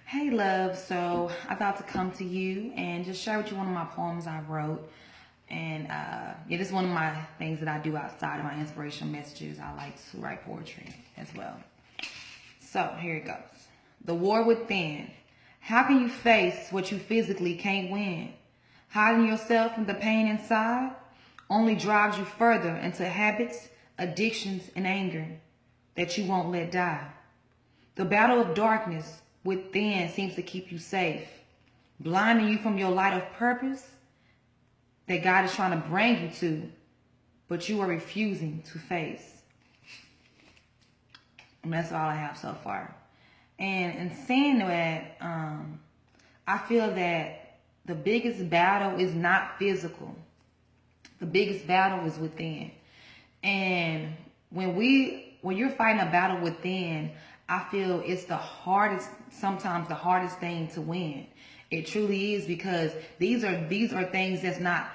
Hey love, so I thought to come to you and just share with you one of my poems I wrote. And yeah, this is one of my things that I do outside of my inspirational messages. I like to write poetry as well. So here it goes. The war within. How can you face what you physically can't win? Hiding yourself from the pain inside only drives you further into habits, addictions, and anger that you won't let die. The battle of darkness within seems to keep you safe, blinding you from your light of purpose that God is trying to bring you to, but you are refusing to face. And that's all I have so far. And in saying that, I feel that the biggest battle is not physical. The biggest battle is within. And when you're fighting a battle within, I feel it's sometimes the hardest thing to win. It truly is, because these are things that's not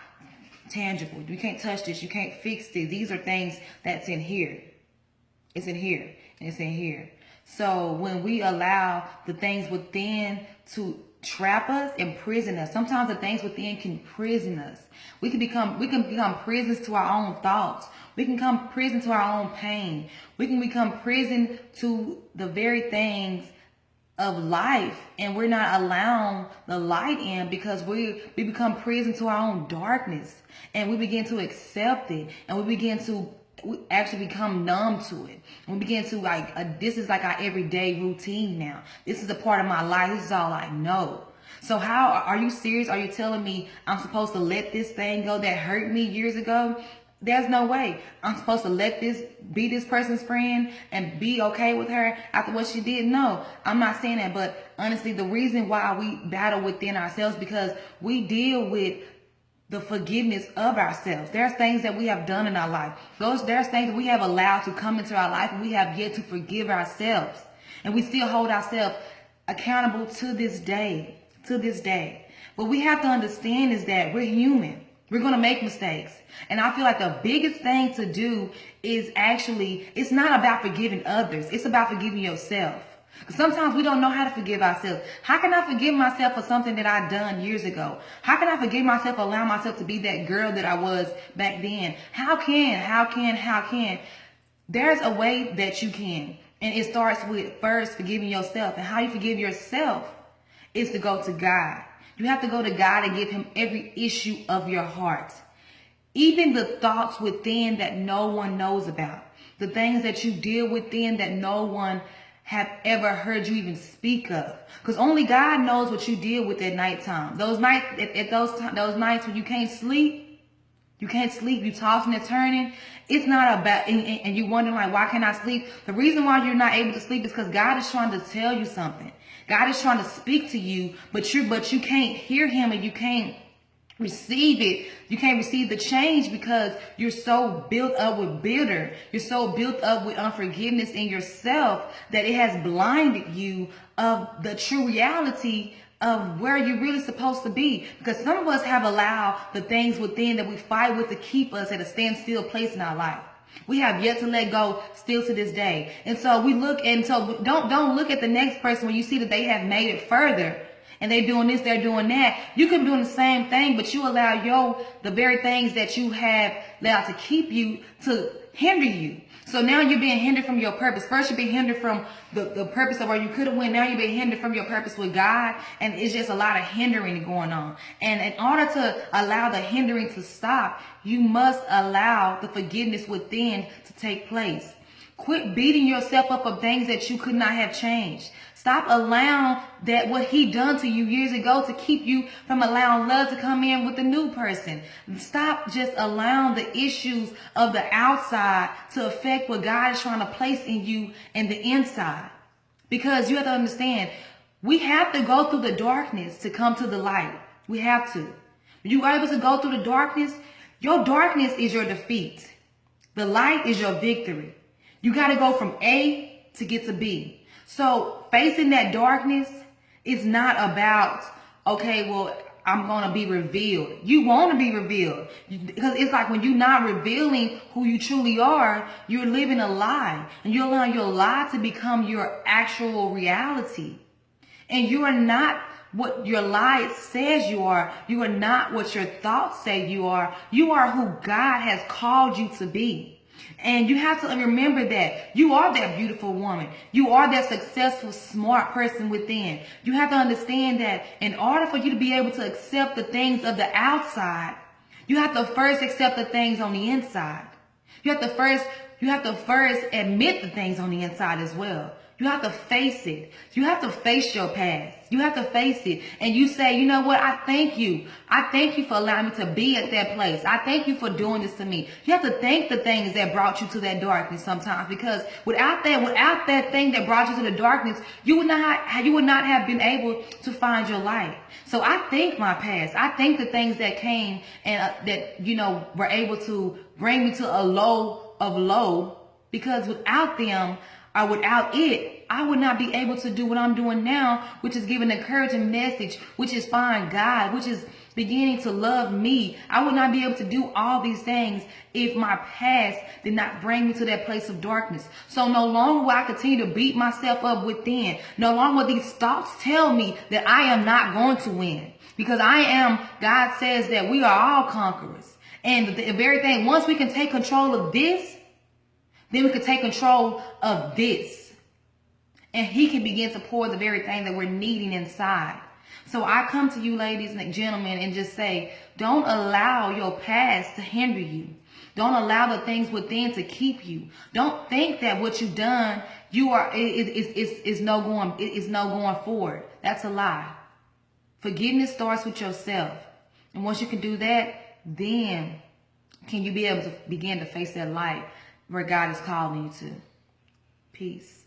tangible. You can't touch this. You can't fix this. These are things that's in here. It's in here and it's in here. So when we allow the things within to trap us, imprison us, sometimes the things within can prison us. We can become prisoners to our own thoughts. We can become prison to our own pain. We can become prison to the very things of life, and we're not allowing the light in because we become prison to our own darkness, and we begin to accept it, and we actually become numb to it. We begin to this is like our everyday routine now. This is a part of my life. This is all I know. So how are you serious? Are you telling me I'm supposed to let this thing go that hurt me years ago? There's no way. I'm supposed to let this be this person's friend and be okay with her after what she did. No, I'm not saying that. But honestly, the reason why we battle within ourselves, because we deal with the forgiveness of ourselves. There's things that we have done in our life. There's things that we have allowed to come into our life, and we have yet to forgive ourselves. And we still hold ourselves accountable to this day. What we have to understand is that we're human. We're going to make mistakes. And I feel like the biggest thing to do is it's not about forgiving others. It's about forgiving yourself. Because sometimes we don't know how to forgive ourselves. How can I forgive myself for something that I done years ago? How can I forgive myself, allow myself to be that girl that I was back then? How can? There's a way that you can. And it starts with first forgiving yourself. And how you forgive yourself is to go to God. You have to go to God and give him every issue of your heart. Even the thoughts within that no one knows about. The things that you deal within that no one have ever heard you even speak of. Because only God knows what you deal with at nighttime. Those nights, those nights when you can't sleep, you tossing and turning. It's not about, and you wondering like, why can't I sleep? The reason why you're not able to sleep is because God is trying to tell you something. God is trying to speak to you, but you can't hear him, and you can't receive it. You can't receive the change because you're so built up with bitter. You're so built up with unforgiveness in yourself that it has blinded you of the true reality of where you're really supposed to be. Because some of us have allowed the things within that we fight with to keep us at a standstill place in our life. We have yet to let go still to this day. And so don't look at the next person when you see that they have made it further and they're doing this, they're doing that. You can be doing the same thing, but you allow the very things that you have allowed to keep you to hinder you. So now you're being hindered from your purpose. First, you're being hindered from the purpose of where you could have went. Now you're being hindered from your purpose with God. And it's just a lot of hindering going on. And in order to allow the hindering to stop, you must allow the forgiveness within to take place. Quit beating yourself up for things that you could not have changed. Stop allowing that what he done to you years ago to keep you from allowing love to come in with the new person. Stop just allowing the issues of the outside to affect what God is trying to place in you and the inside. Because you have to understand, we have to go through the darkness to come to the light. We have to. When you are able to go through the darkness, your darkness is your defeat. The light is your victory. You got to go from A to get to B. So facing that darkness is not about, okay, well, I'm going to be revealed. You want to be revealed. Because it's like when you're not revealing who you truly are, you're living a lie. And you're allowing your lie to become your actual reality. And you are not what your lie says you are. You are not what your thoughts say you are. You are who God has called you to be. And you have to remember that you are that beautiful woman. You are that successful, smart person within. You have to understand that in order for you to be able to accept the things of the outside, you have to first accept the things on the inside. You have to first admit the things on the inside as well. You have to face it. You have to face your past. You have to face it. And you say, you know what? I thank you. I thank you for allowing me to be at that place. I thank you for doing this to me. You have to thank the things that brought you to that darkness sometimes, because without that thing that brought you to the darkness, you would not have been able to find your light. So I thank my past. I thank the things that came and that, were able to bring me to a low of low, because without them, or without it, I would not be able to do what I'm doing now, which is giving an encouraging message, which is find God, which is beginning to love me. I would not be able to do all these things if my past did not bring me to that place of darkness. So no longer will I continue to beat myself up within. No longer will these thoughts tell me that I am not going to win. Because God says that we are all conquerors. And the very thing, once we can take control of this, then we can take control of this. And he can begin to pour the very thing that we're needing inside. So I come to you, ladies and gentlemen, and just say, don't allow your past to hinder you. Don't allow the things within to keep you. Don't think that what you've done, is no going forward. That's a lie. Forgiveness starts with yourself. And once you can do that, then can you be able to begin to face that light where God is calling you to. Peace.